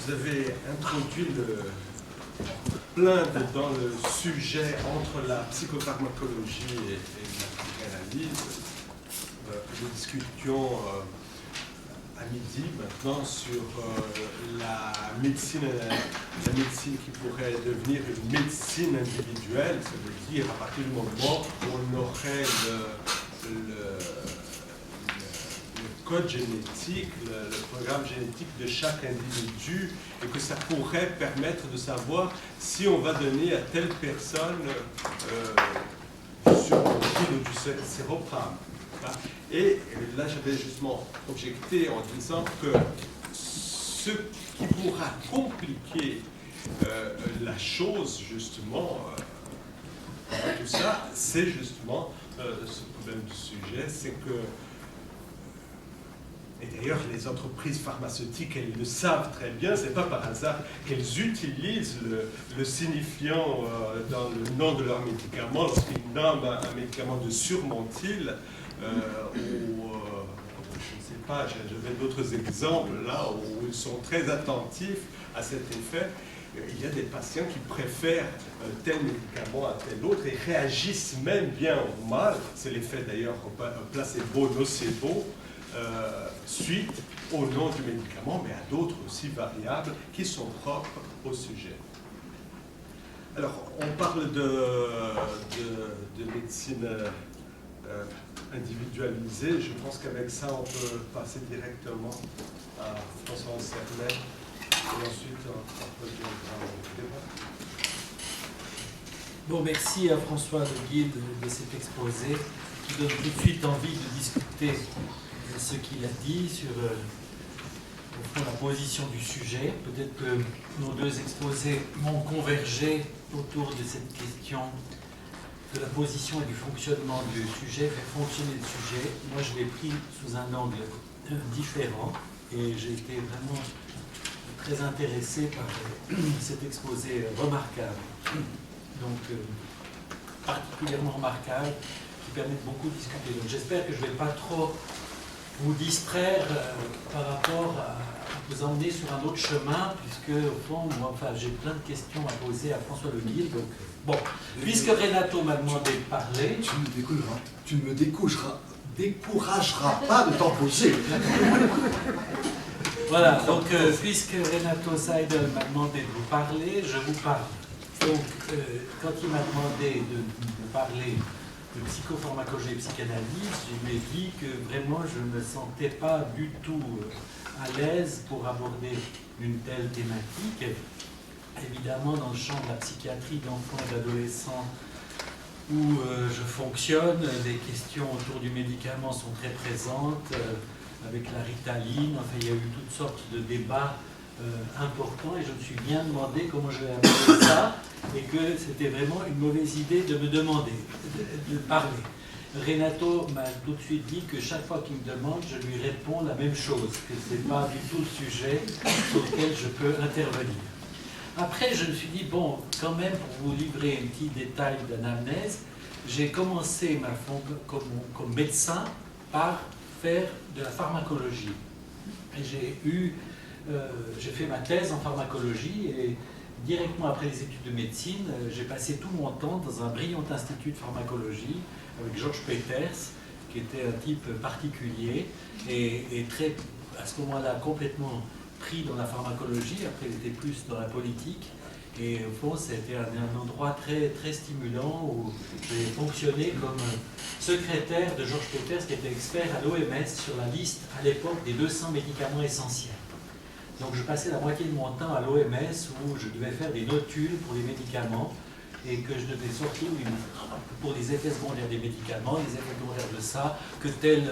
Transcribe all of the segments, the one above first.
vous avez introduit plein dans le sujet entre la psychopharmacologie et la psychanalyse. Nous discutions à midi maintenant sur la médecine qui pourrait devenir une médecine individuelle, ça veut dire à partir du moment où on aurait le code génétique, le programme génétique de chaque individu, et que ça pourrait permettre de savoir si on va donner à telle personne du surmontil ou du séroprame. Et là, j'avais justement objecté en disant que ce qui pourra compliquer la chose, justement, tout ça, c'est justement ce problème du sujet, c'est que et d'ailleurs, les entreprises pharmaceutiques, elles le savent très bien, c'est pas par hasard qu'elles utilisent le signifiant dans le nom de leur médicament, lorsqu'ils nomment un médicament de surmontil, ou je ne sais pas, j'avais d'autres exemples là où ils sont très attentifs à cet effet. Il y a des patients qui préfèrent tel médicament à tel autre et réagissent même bien ou mal, c'est l'effet d'ailleurs placebo-nocebo, suite au nom du médicament, mais à d'autres aussi variables qui sont propres au sujet. Alors, on parle de médecine individualisée. Je pense qu'avec ça, on peut passer directement à François Cernet et ensuite on peut dire au débat. Bon, merci à François Le Guide de cet exposé qui donne tout de suite envie de discuter ce qu'il a dit sur au fond, la position du sujet. Peut-être que nos deux exposés vont converger autour de cette question de la position et du fonctionnement du sujet, faire fonctionner le sujet. Moi, je l'ai pris sous un angle différent et j'ai été vraiment très intéressé par cet exposé remarquable. Donc, particulièrement remarquable, qui permet de beaucoup discuter. Donc, j'espère que je ne vais pas trop vous distraire par rapport à vous emmener sur un autre chemin, puisque au fond, moi, enfin, j'ai plein de questions à poser à François Le Guide. Donc, bon, puisque Renato m'a demandé de parler, tu ne me décourageras pas de t'en poser. Voilà, donc puisque Renato Seidel m'a demandé de vous parler, je vous parle. Donc, quand il m'a demandé de parler de psychopharmacologie et psychanalyse, je lui ai dit que vraiment je ne me sentais pas du tout à l'aise pour aborder une telle thématique. Évidemment, dans le champ de la psychiatrie d'enfants et d'adolescents où je fonctionne, les questions autour du médicament sont très présentes, avec la Ritaline. Enfin, il y a eu toutes sortes de débats importants et je me suis bien demandé comment je vais aborder ça et que c'était vraiment une mauvaise idée de me demander de parler. Renato m'a tout de suite dit que chaque fois qu'il me demande, je lui réponds la même chose, que ce n'est pas du tout le sujet sur lequel je peux intervenir. Après, je me suis dit, bon, quand même, pour vous livrer un petit détail d'anamnèse, j'ai commencé ma fonction comme médecin par faire de la pharmacologie. Et j'ai fait ma thèse en pharmacologie et directement après les études de médecine, j'ai passé tout mon temps dans un brillant institut de pharmacologie avec Georges Peters, qui était un type particulier et très, à ce moment-là, complètement pris dans la pharmacologie. Après, il était plus dans la politique. Et au fond, c'était un endroit très, très stimulant où j'ai fonctionné comme secrétaire de Georges Peters, qui était expert à l'OMS sur la liste, à l'époque, des 200 médicaments essentiels. Donc je passais la moitié de mon temps à l'OMS où je devais faire des notules pour les médicaments et que je devais sortir pour les effets secondaires des médicaments, les effets secondaires de ça, que tel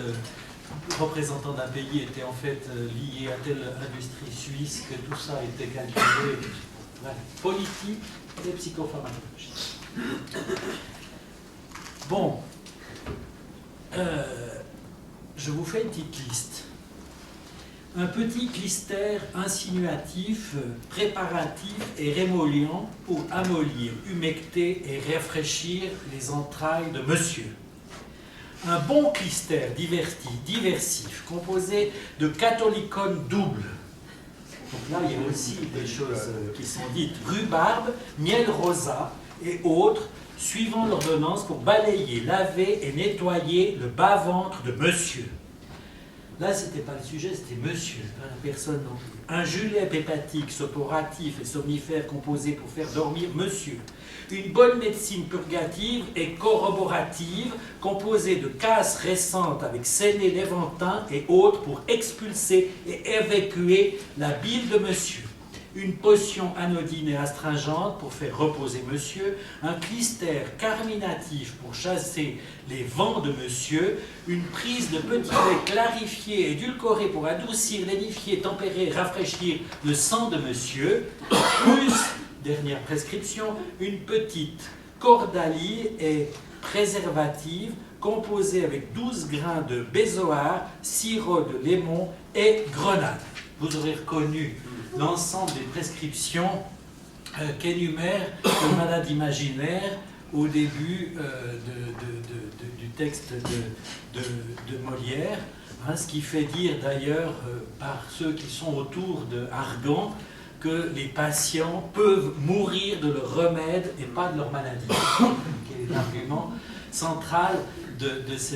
représentant d'un pays était en fait lié à telle industrie suisse, que tout ça était calculé. Voilà. Politique et psychopharmacologie. Bon, je vous fais une petite liste. Un petit clistère insinuatif, préparatif et rémolient pour amollir, humecter et rafraîchir les entrailles de monsieur. Un bon clistère diversif, composé de catholicone double, Donc là, il y a aussi des choses qui sont dites. Rhubarbe, miel rosa et autres, suivant l'ordonnance pour balayer, laver et nettoyer le bas-ventre de monsieur. Là, ce n'était pas le sujet, c'était monsieur, pas la personne non plus. Un julep hépatique, sophoratif et somnifère composé pour faire dormir monsieur. Une bonne médecine purgative et corroborative composée de casses récentes avec séné, léventin et autres pour expulser et évacuer la bile de monsieur. Une potion anodine et astringente pour faire reposer monsieur, un clister carminatif pour chasser les vents de monsieur, une prise de petit lait clarifié, édulcoré pour adoucir, lénifier, tempérer, rafraîchir le sang de monsieur, plus, dernière prescription, une petite cordalie et préservative composée avec 12 grains de bézoard, sirop de lémon et grenade. Vous aurez reconnu l'ensemble des prescriptions qu'énumère le malade imaginaire au début du texte de Molière, hein, ce qui fait dire d'ailleurs par ceux qui sont autour de Argan que les patients peuvent mourir de leur remède et pas de leur maladie, qui est l'argument central de ce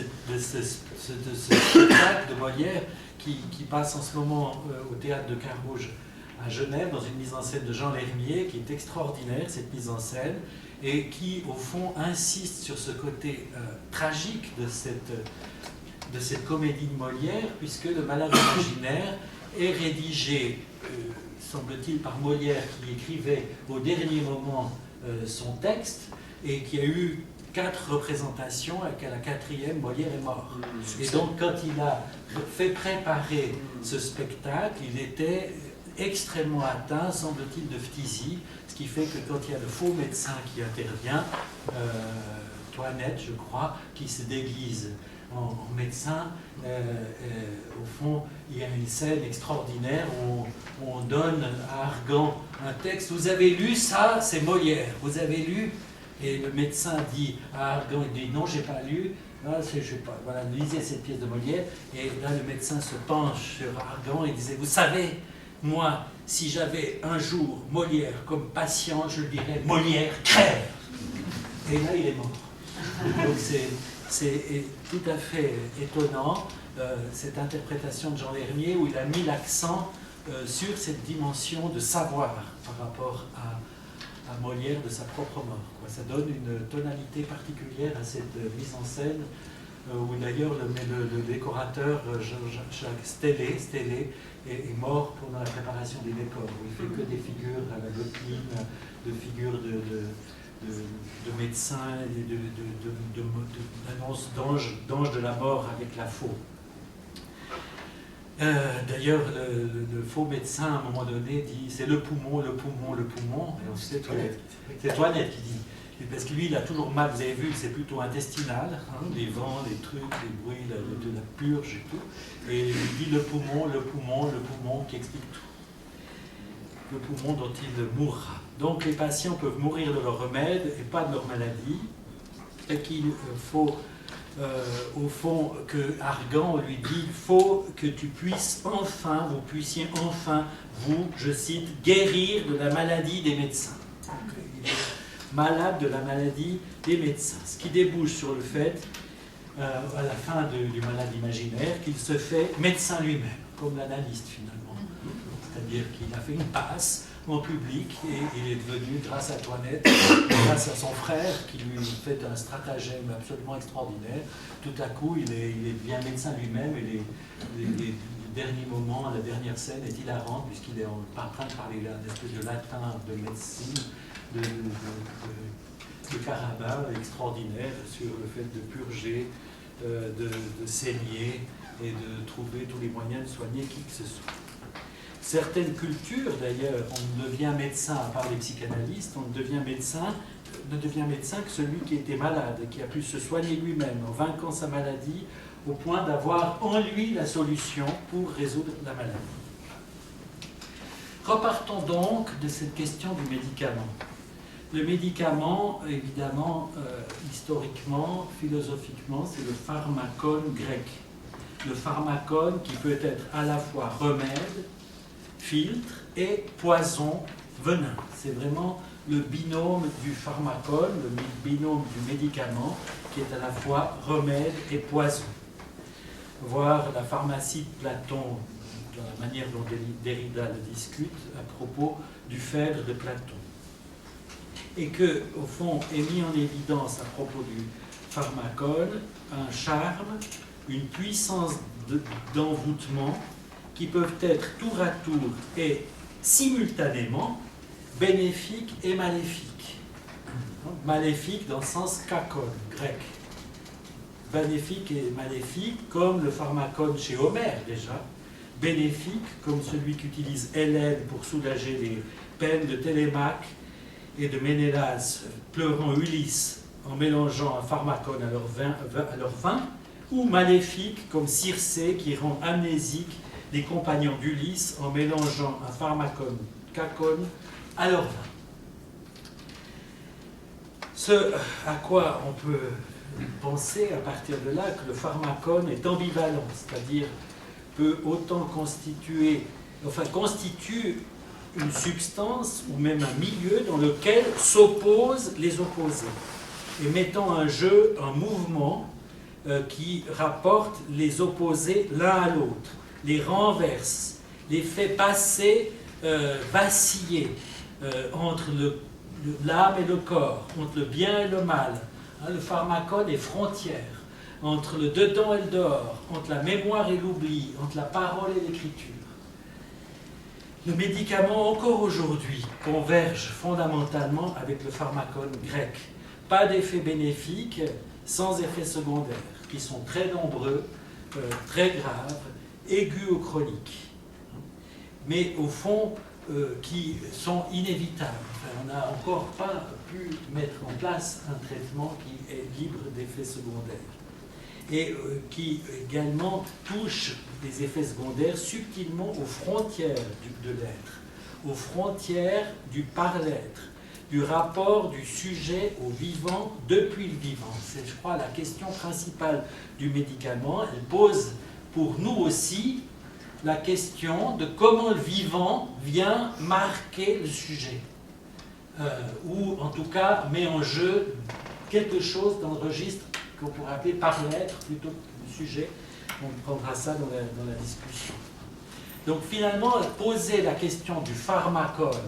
spectacle de Molière qui passe en ce moment au théâtre de Carouge à Genève, dans une mise en scène de Jean Lermier, qui est extraordinaire, cette mise en scène, et qui, au fond, insiste sur ce côté tragique de cette comédie de Molière, puisque le malade imaginaire est rédigé, semble-t-il, par Molière, qui écrivait au dernier moment son texte, et qui a eu 4 représentations, et qu'à la 4e, Molière est mort. Et donc, quand il a fait préparer ce spectacle, il était extrêmement atteint, semble-t-il, de phtisie, ce qui fait que quand il y a le faux médecin qui intervient, Toinette, je crois, qui se déguise en médecin, au fond, il y a une scène extraordinaire où on donne à Argan un texte. Vous avez lu ça, c'est Molière. Vous avez lu? Et le médecin dit à Argan, il dit non, j'ai pas lu. Ah, je sais pas. Voilà, lisez cette pièce de Molière. Et là, le médecin se penche sur Argan et disait, vous savez, moi, si j'avais un jour Molière comme patient, je dirais Molière crève. Et là, il est mort. Donc c'est tout à fait étonnant, cette interprétation de Jean Lermier, où il a mis l'accent sur cette dimension de savoir par rapport à Molière de sa propre mort. Ça donne une tonalité particulière à cette mise en scène, où d'ailleurs le décorateur Jacques Stellé est mort pendant la préparation des décors, où il fait que des figures à la Gotline, de figures de médecins, d'annonces d'anges de la mort avec la faux. D'ailleurs, le faux médecin, à un moment donné, dit c'est le poumon, le poumon, le poumon. Et c'est Toinette qui dit. Parce que lui, il a toujours mal, vous avez vu, c'est plutôt intestinal, hein, les vents, les trucs, les bruits, de la purge et tout. Et il dit le poumon, le poumon, le poumon, qui explique tout. Le poumon dont il mourra. Donc les patients peuvent mourir de leur remède et pas de leur maladie. Et qu'il faut, au fond, que Argan lui dit, il faut que tu puisses enfin, vous puissiez enfin, vous, je cite, guérir de la maladie des médecins. Donc, il est malade de la maladie des médecins. Ce qui débouche sur le fait, à la fin du malade imaginaire, qu'il se fait médecin lui-même, comme l'analyste finalement. C'est-à-dire qu'il a fait une passe en public et il est devenu, grâce à Toinette, grâce à son frère qui lui fait un stratagème absolument extraordinaire, tout à coup il devient médecin lui-même et les derniers moments, la dernière scène est hilarante puisqu'il est en train de parler un espèce de latin de médecine, de Carabin extraordinaire sur le fait de purger, de saigner et de trouver tous les moyens de soigner qui que ce soit. Certaines cultures, d'ailleurs, on ne devient médecin, à part les psychanalystes, on ne devient médecin que celui qui était malade, qui a pu se soigner lui-même en vainquant sa maladie, au point d'avoir en lui la solution pour résoudre la maladie. Repartons donc de cette question du médicament. Le médicament, évidemment, historiquement, philosophiquement, c'est le pharmakon grec. Le pharmakon qui peut être à la fois remède, filtre, et poison-venin. C'est vraiment le binôme du pharmacone, le binôme du médicament, qui est à la fois remède et poison. Voir la pharmacie de Platon, dans la manière dont Derrida le discute, à propos du phèdre de Platon. Et que, au fond, est mis en évidence à propos du pharmacone un charme, une puissance d'envoûtement qui peuvent être tour à tour et simultanément bénéfiques et maléfiques. Maléfique dans le sens kakon, grec. Bénéfique et maléfique comme le pharmacone chez Homère déjà. Bénéfique comme celui qu'utilise Hélène pour soulager les peines de Télémaque et de Ménélas pleurant Ulysse en mélangeant un pharmacone à leur vin, ou maléfique comme Circé qui rend amnésique les compagnons d'Ulysse en mélangeant un pharmacone cacone à leur vin. Ce à quoi on peut penser à partir de là que le pharmacone est ambivalent, c'est-à-dire peut autant constitue une substance ou même un milieu dans lequel s'opposent les opposés, et mettant en jeu un mouvement qui rapporte les opposés l'un à l'autre, les renverse, les fait passer, vaciller entre l'âme et le corps, entre le bien et le mal. Le pharmacone est frontière entre le dedans et le dehors, entre la mémoire et l'oubli, entre la parole et l'écriture. Le médicament, encore aujourd'hui, converge fondamentalement avec le pharmacone grec. Pas d'effets bénéfiques, sans effets secondaires, qui sont très nombreux, très graves, aigus ou chroniques, mais au fond, qui sont inévitables. Enfin, on n'a encore pas pu mettre en place un traitement qui est libre d'effets secondaires et qui également touche des effets secondaires subtilement aux frontières de l'être, aux frontières du par-l'être, du rapport du sujet au vivant depuis le vivant. C'est, je crois, la question principale du médicament. Elle pose pour nous aussi la question de comment le vivant vient marquer le sujet, ou en tout cas met en jeu quelque chose dans le registre qu'on pourrait appeler par l'être plutôt que le sujet. On prendra ça dans la discussion. Donc finalement, poser la question du pharmacone,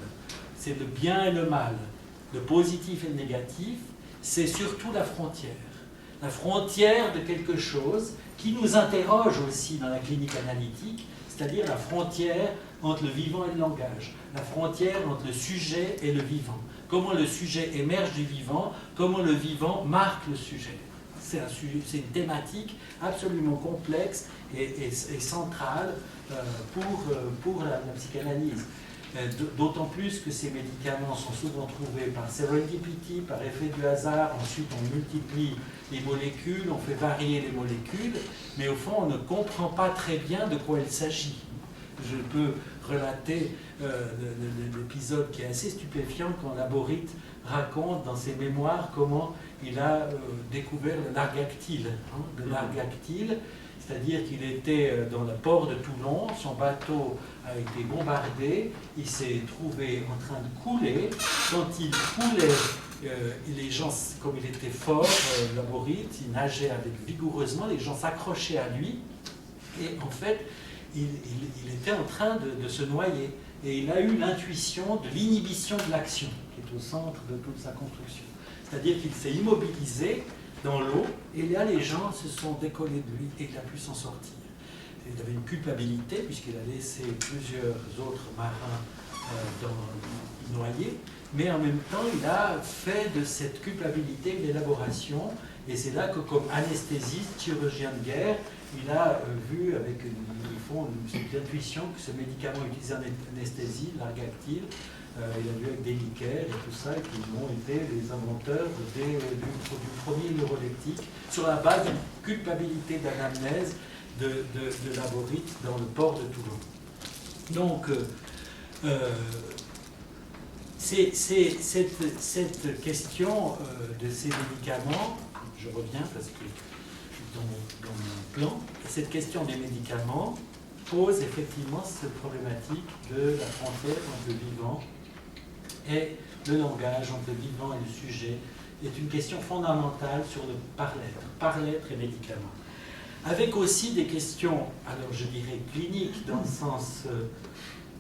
c'est le bien et le mal, le positif et le négatif, c'est surtout la frontière de quelque chose qui nous interroge aussi dans la clinique analytique, c'est-à-dire la frontière entre le vivant et le langage, la frontière entre le sujet et le vivant. Comment le sujet émerge du vivant, comment le vivant marque le sujet. C'est une thématique absolument complexe et centrale pour la psychanalyse. D'autant plus que ces médicaments sont souvent trouvés par serendipity, par effet du hasard. Ensuite, on multiplie les molécules, on fait varier les molécules, mais au fond, on ne comprend pas très bien de quoi il s'agit. Je peux relater l'épisode qui est assez stupéfiant quand Laborit raconte dans ses mémoires comment il a découvert le largactyle. Le largactyle, c'est-à-dire qu'il était dans le port de Toulon, son bateau a été bombardé, il s'est trouvé en train de couler. Quand il coulait, les gens, comme il était fort, Laborit, il nageait vigoureusement, les gens s'accrochaient à lui, et en fait, il était en train de se noyer. Et il a eu l'intuition de l'inhibition de l'action, qui est au centre de toute sa construction. C'est-à-dire qu'il s'est immobilisé dans l'eau, et là, les gens se sont décollés de lui, et il a pu s'en sortir. Il avait une culpabilité, puisqu'il a laissé plusieurs autres marins noyés, mais en même temps, il a fait de cette culpabilité une élaboration, et c'est là que, comme anesthésiste, chirurgien de guerre, il a vu avec cette intuition que ce médicament utilisé en anesthésie, l'argactyle, il a vu avec des liqueurs et tout ça, et qu'ils ont été les inventeurs du premier neuroleptique sur la base d'une culpabilité d'anamnèse de Laborit dans le port de Toulon. Donc, cette question de ces médicaments, je reviens parce que je suis dans mon plan, cette question des médicaments pose effectivement cette problématique de la frontière entre le vivant et le langage, entre le vivant et le sujet, est une question fondamentale sur le par-l'être et médicament. Avec aussi des questions, alors je dirais cliniques, dans le sens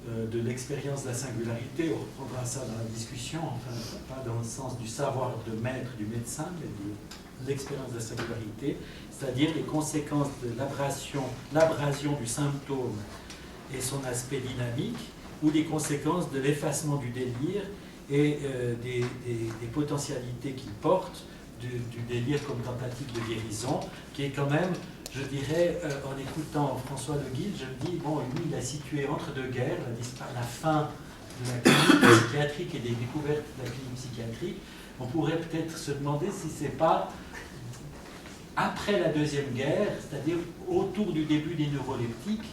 de l'expérience de la singularité, on reprendra ça dans la discussion, enfin pas dans le sens du savoir de maître du médecin, mais de l'expérience de la singularité, c'est-à-dire les conséquences de l'abrasion du symptôme et son aspect dynamique, ou les conséquences de l'effacement du délire et des potentialités qu'il porte, du délire comme tentative de guérison, qui est quand même, je dirais, en écoutant François de Guilde, je me dis, bon, lui, il a situé entre deux guerres, la fin de la clinique psychiatrique et des découvertes de la clinique psychiatrique. On pourrait peut-être se demander si c'est pas après la Deuxième Guerre, c'est-à-dire autour du début des neuroleptiques,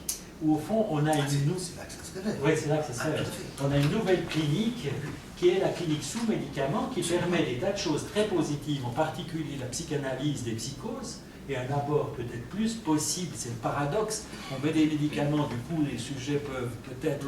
où au fond on a c'est là que ça se révèle. Oui, c'est là que ça se révèle. On a une nouvelle clinique qui est la clinique sous médicaments, qui permet des tas de choses très positives, en particulier la psychanalyse des psychoses, et un abord peut-être plus possible, c'est le paradoxe. On met des médicaments, du coup les sujets peuvent peut-être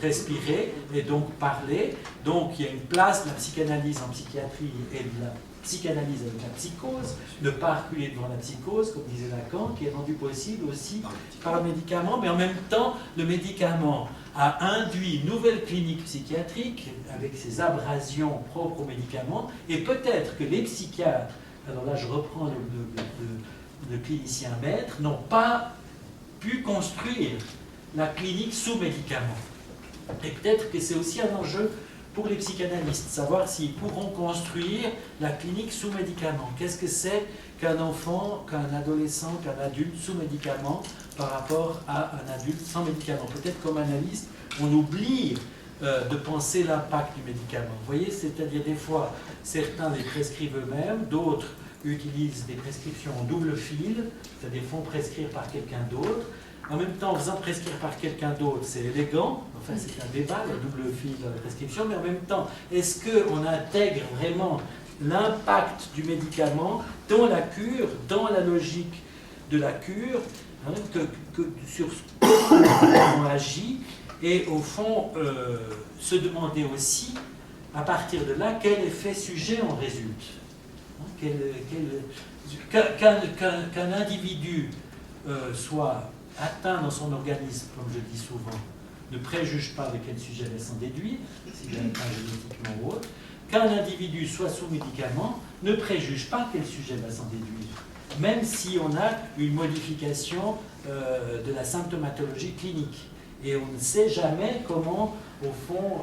respirer et donc parler. Donc il y a une place de la psychanalyse en psychiatrie et de la psychanalyse avec la psychose, ne pas reculer devant la psychose, comme disait Lacan, qui est rendu possible aussi par le médicament, mais en même temps, le médicament a induit une nouvelle clinique psychiatrique avec ses abrasions propres au médicament, et peut-être que les psychiatres, alors là je reprends le clinicien maître, n'ont pas pu construire la clinique sous médicament. Et peut-être que c'est aussi un enjeu pour les psychanalystes, savoir s'ils pourront construire la clinique sous médicament. Qu'est-ce que c'est qu'un enfant, qu'un adolescent, qu'un adulte sous médicament par rapport à un adulte sans médicament? Peut-être comme analyste, on oublie de penser l'impact du médicament. Vous voyez, c'est-à-dire des fois, certains les prescrivent eux-mêmes, d'autres utilisent des prescriptions en double fil, c'est-à-dire font prescrire par quelqu'un d'autre. En même temps, en faisant prescrire par quelqu'un d'autre, c'est élégant, enfin c'est un débat, le double fil dans la prescription, mais en même temps, est-ce qu'on intègre vraiment l'impact du médicament dans la cure, dans la logique de la cure, hein, sur comment on agit, et au fond, se demander aussi, à partir de là, quel effet sujet en résulte. Hein, qu'un individu soit atteint dans son organisme, comme je dis souvent, ne préjuge pas de quel sujet va s'en déduire, s'il est atteint génétiquement ou autre. Qu'un individu soit sous médicament ne préjuge pas quel sujet va s'en déduire, même si on a une modification de la symptomatologie clinique. Et on ne sait jamais comment, au fond,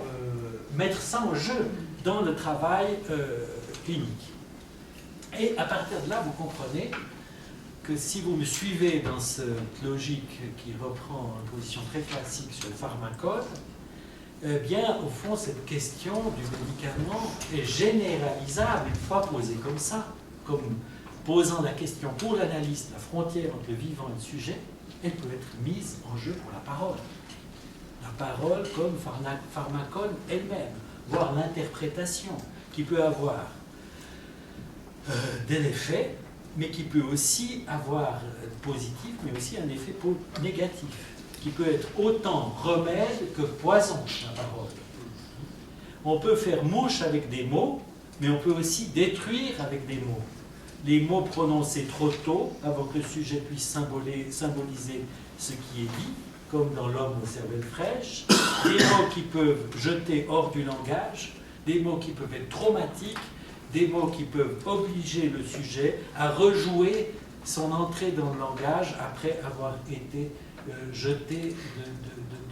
mettre ça en jeu dans le travail clinique. Et à partir de là, vous comprenez que si vous me suivez dans cette logique qui reprend une position très classique sur le pharmacone, eh bien, au fond, cette question du médicament est généralisable une fois posée comme ça, comme posant la question pour l'analyste, la frontière entre le vivant et le sujet, elle peut être mise en jeu pour la parole. La parole comme pharmacone elle-même, voire l'interprétation, qui peut avoir des effets, mais qui peut aussi avoir positif, mais aussi un effet négatif, qui peut être autant remède que poison, la parole. On peut faire mouche avec des mots, mais on peut aussi détruire avec des mots. Les mots prononcés trop tôt, avant que le sujet puisse symboliser ce qui est dit, comme dans L'homme aux cervelles fraîches, des mots qui peuvent jeter hors du langage, des mots qui peuvent être traumatiques, des mots qui peuvent obliger le sujet à rejouer son entrée dans le langage après avoir été jeté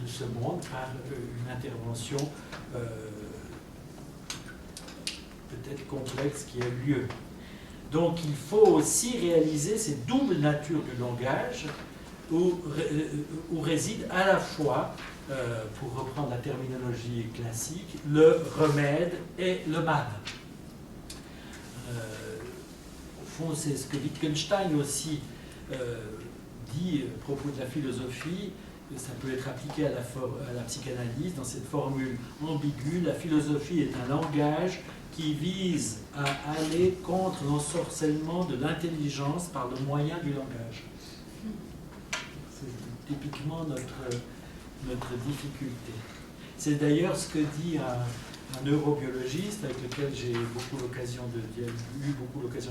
de ce monde par une intervention peut-être complexe qui a eu lieu. Donc il faut aussi réaliser cette double nature du langage où réside à la fois, pour reprendre la terminologie classique, le remède et le mal. Au fond, c'est ce que Wittgenstein aussi dit à propos de la philosophie, que ça peut être appliqué à la psychanalyse dans cette formule ambiguë. La philosophie est un langage qui vise à aller contre l'ensorcellement de l'intelligence par le moyen du langage. typiquement notre difficulté. C'est d'ailleurs ce que dit un neurobiologiste avec lequel j'ai eu beaucoup l'occasion de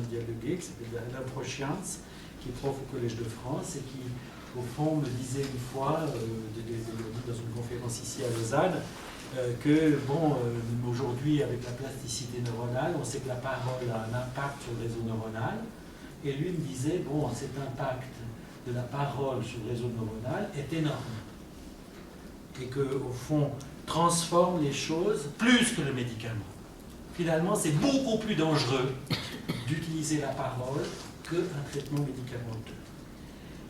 dialoguer, qui s'appelle Alain Prochians, qui est prof au Collège de France et qui, au fond, me disait une fois, dans une conférence ici à Lausanne, que, bon, aujourd'hui, avec la plasticité neuronale, on sait que la parole a un impact sur le réseau neuronal. Et lui me disait, bon, cet impact de la parole sur le réseau neuronal est énorme. Et qu'au fond, transforme les choses plus que le médicament. Finalement, c'est beaucoup plus dangereux d'utiliser la parole qu'un traitement médicamenteux.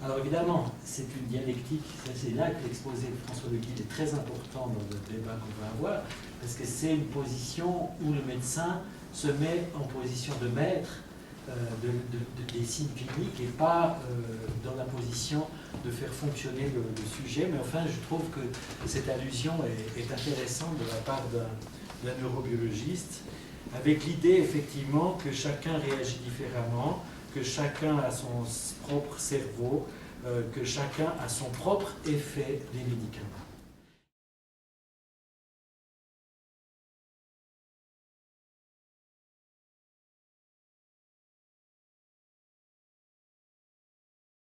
Alors évidemment, c'est une dialectique, c'est là que l'exposé de François Leguil est très important dans le débat qu'on va avoir, parce que c'est une position où le médecin se met en position de maître des signes cliniques et pas dans la position de faire fonctionner le sujet. Mais enfin, je trouve que cette allusion est intéressante de la part d'un neurobiologiste, avec l'idée effectivement que chacun réagit différemment, que chacun a son propre cerveau, que chacun a son propre effet des médicaments.